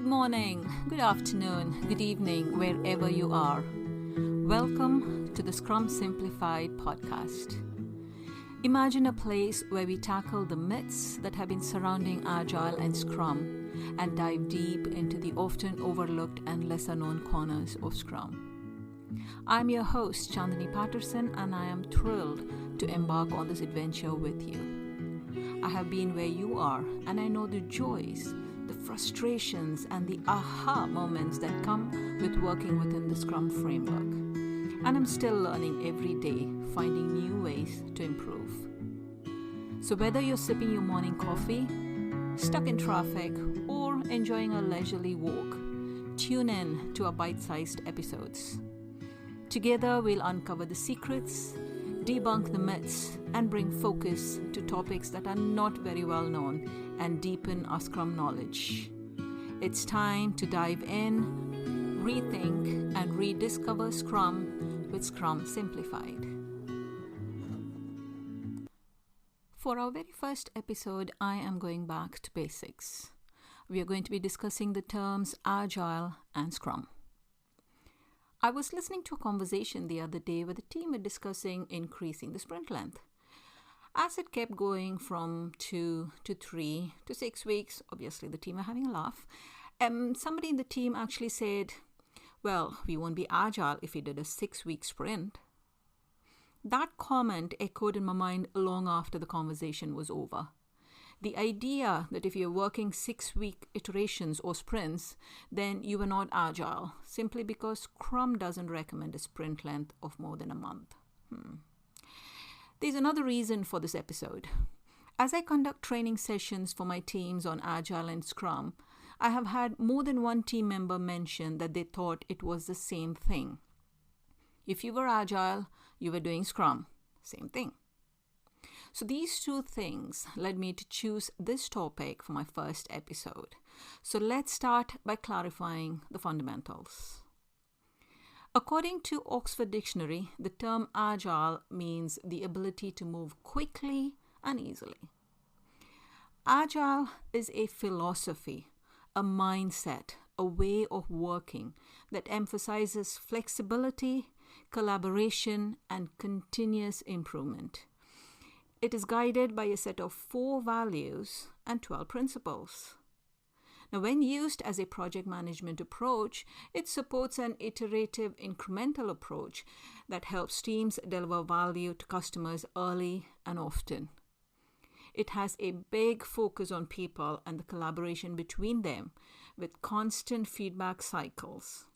morning, good afternoon, good evening, wherever you are. Welcome to the Scrum Simplified podcast. Imagine a place where we tackle the myths that have been surrounding Agile and Scrum and dive deep into the often overlooked and lesser known corners of Scrum. I'm your host, Chandani Patterson, and I am thrilled to embark on this adventure with you. I have been where you are, and I know the joys, the frustrations, and the aha moments that come with working within the Scrum framework. And I'm still learning every day, finding new ways to improve. So whether you're sipping your morning coffee, stuck in traffic, or enjoying a leisurely walk, tune in to our bite-sized episodes. Together, we'll uncover the secrets, debunk the myths, and bring focus to topics that are not very well known and deepen our Scrum knowledge. It's time to dive in, rethink, and rediscover Scrum with Scrum Simplified. For our very first episode, I am going back to basics. We are going to be discussing the terms Agile and Scrum. I was listening to a conversation the other day where the team were discussing increasing the sprint length. As it kept going from 2 to 3 to 6 weeks, obviously the team were having a laugh. Somebody in the team actually said, well, we won't be agile if we did a 6-week sprint. That comment echoed in my mind long after the conversation was over. The idea that if you're working 6-week iterations or sprints, then you are not agile, simply because Scrum doesn't recommend a sprint length of more than a month. There's another reason for this episode. As I conduct training sessions for my teams on Agile and Scrum, I have had more than one team member mention that they thought it was the same thing. If you were Agile, you were doing Scrum. Same thing. So these two things led me to choose this topic for my first episode. So let's start by clarifying the fundamentals. According to Oxford Dictionary, the term agile means the ability to move quickly and easily. Agile is a philosophy, a mindset, a way of working that emphasizes flexibility, collaboration, and continuous improvement. It is guided by a set of 4 values and 12 principles. Now, when used as a project management approach, it supports an iterative, incremental approach that helps teams deliver value to customers early and often. It has a big focus on people and the collaboration between them with constant feedback cycles.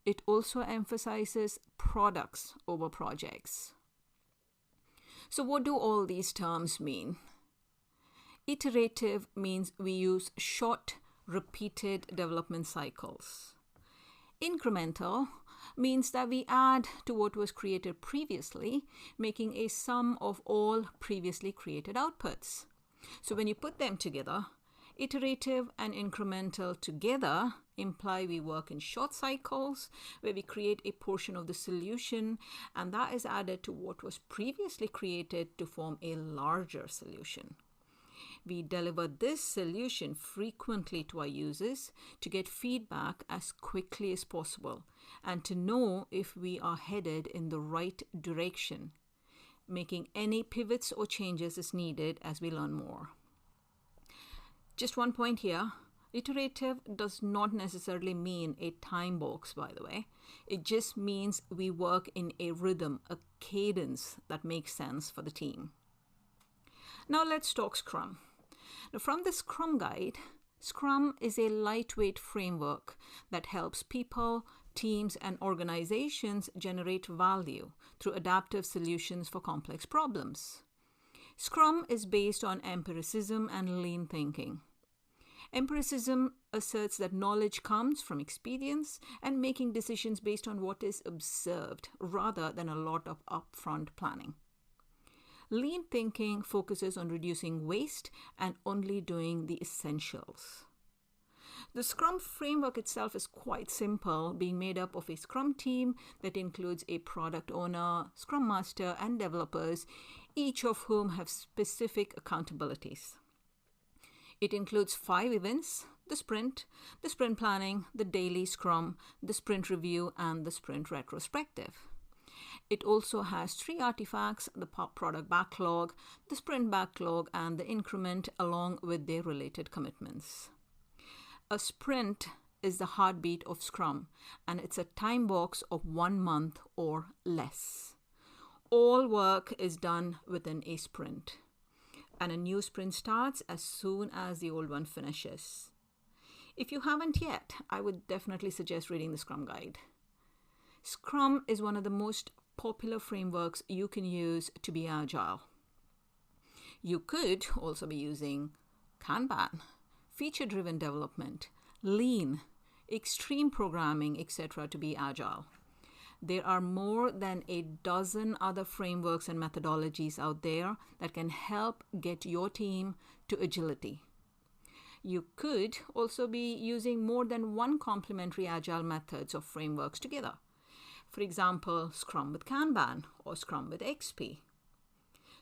It also emphasizes products over projects. So what do all these terms mean? Iterative means we use short, repeated development cycles. Incremental means that we add to what was created previously, making a sum of all previously created outputs. So when you put them together, iterative and incremental together imply we work in short cycles where we create a portion of the solution, and that is added to what was previously created to form a larger solution. We deliver this solution frequently to our users to get feedback as quickly as possible and to know if we are headed in the right direction, making any pivots or changes as needed as we learn more. Just one point here, iterative does not necessarily mean a time box, by the way. It just means we work in a rhythm, a cadence that makes sense for the team. Now let's talk Scrum. Now, from the Scrum Guide, Scrum is a lightweight framework that helps people, teams, and organizations generate value through adaptive solutions for complex problems. Scrum is based on empiricism and lean thinking. Empiricism asserts that knowledge comes from experience and making decisions based on what is observed rather than a lot of upfront planning. Lean thinking focuses on reducing waste and only doing the essentials. The Scrum framework itself is quite simple, being made up of a Scrum team that includes a product owner, Scrum Master, and developers, each of whom have specific accountabilities. It includes 5 events the sprint planning, the daily scrum, the sprint review, and the sprint retrospective. It also has 3 artifacts: the product backlog, the sprint backlog, and the increment, along with their related commitments. A sprint is the heartbeat of Scrum, and it's a time box of 1 month or less. All work is done within a sprint, and a new sprint starts as soon as the old one finishes. If you haven't yet, I would definitely suggest reading the Scrum Guide. Scrum is one of the most popular frameworks you can use to be agile. You could also be using Kanban, feature-driven development, lean, extreme programming, etc. to be agile. There are more than a dozen other frameworks and methodologies out there that can help get your team to agility. You could also be using more than one complementary agile methods or frameworks together. For example, Scrum with Kanban or Scrum with XP.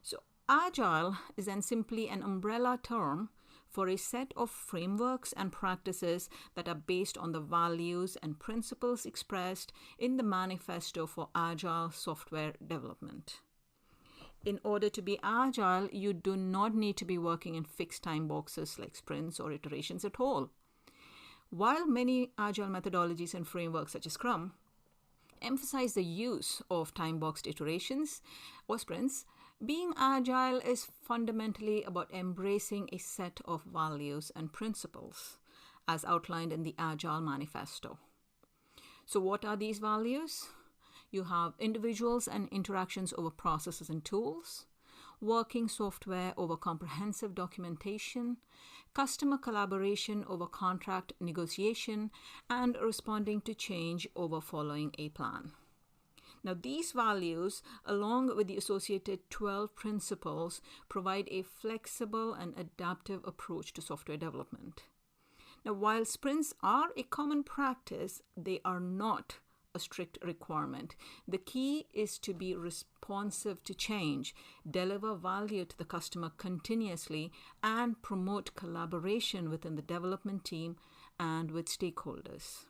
So agile is then simply an umbrella term for a set of frameworks and practices that are based on the values and principles expressed in the Manifesto for Agile Software Development. In order to be agile, you do not need to be working in fixed time boxes like sprints or iterations at all. While many agile methodologies and frameworks such as Scrum emphasize the use of time-boxed iterations or sprints, being agile is fundamentally about embracing a set of values and principles as outlined in the Agile Manifesto. So what are these values? You have individuals and interactions over processes and tools, working software over comprehensive documentation, customer collaboration over contract negotiation, and responding to change over following a plan. Now, these values, along with the associated 12 principles, provide a flexible and adaptive approach to software development. Now, while sprints are a common practice, they are not a strict requirement. The key is to be responsive to change, deliver value to the customer continuously, and promote collaboration within the development team and with stakeholders.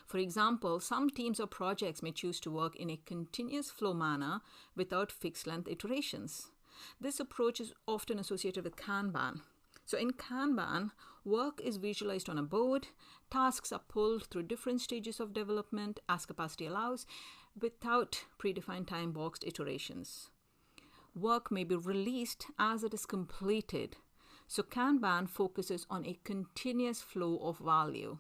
For example, some teams or projects may choose to work in a continuous flow manner without fixed length iterations. This approach is often associated with Kanban. So in Kanban, work is visualized on a board, tasks are pulled through different stages of development as capacity allows, without predefined time-boxed iterations. Work may be released as it is completed. So Kanban focuses on a continuous flow of value.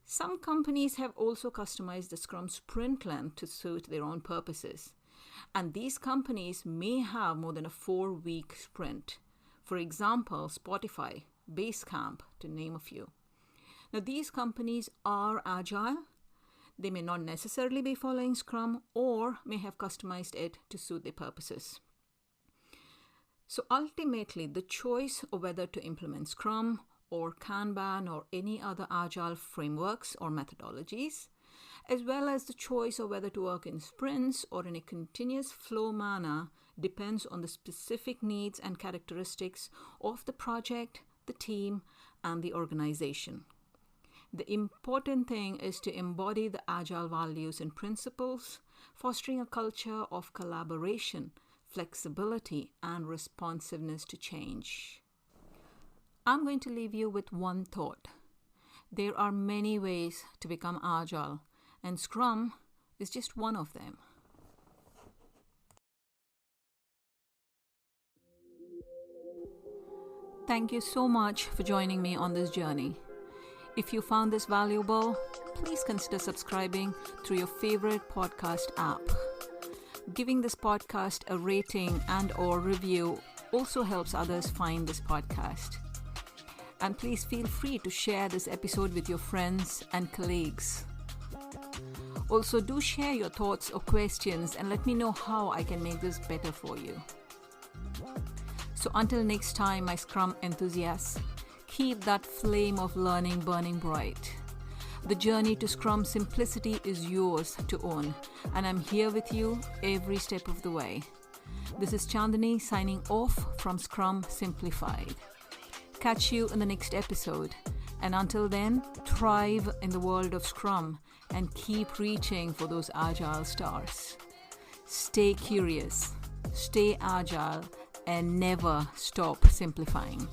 Some companies have also customized the Scrum sprint length to suit their own purposes. And these companies may have more than a 4-week sprint. For example, Spotify, Basecamp, to name a few. Now, these companies are agile. They may not necessarily be following Scrum or may have customized it to suit their purposes. So ultimately, the choice of whether to implement Scrum or Kanban or any other agile frameworks or methodologies, as well as the choice of whether to work in sprints or in a continuous flow manner, depends on the specific needs and characteristics of the project, the team, and the organization. The important thing is to embody the agile values and principles, fostering a culture of collaboration, flexibility, and responsiveness to change. I'm going to leave you with one thought. There are many ways to become agile, and Scrum is just one of them. Thank you so much for joining me on this journey. If you found this valuable, please consider subscribing through your favorite podcast app. Giving this podcast a rating and/or review also helps others find this podcast. And please feel free to share this episode with your friends and colleagues. Also, do share your thoughts or questions and let me know how I can make this better for you. So until next time, my Scrum enthusiasts, keep that flame of learning burning bright. The journey to Scrum simplicity is yours to own, and I'm here with you every step of the way. This is Chandani signing off from Scrum Simplified. catch you in the next episode. And until then, thrive in the world of Scrum and keep reaching for those agile stars. Stay curious, stay agile, and never stop simplifying.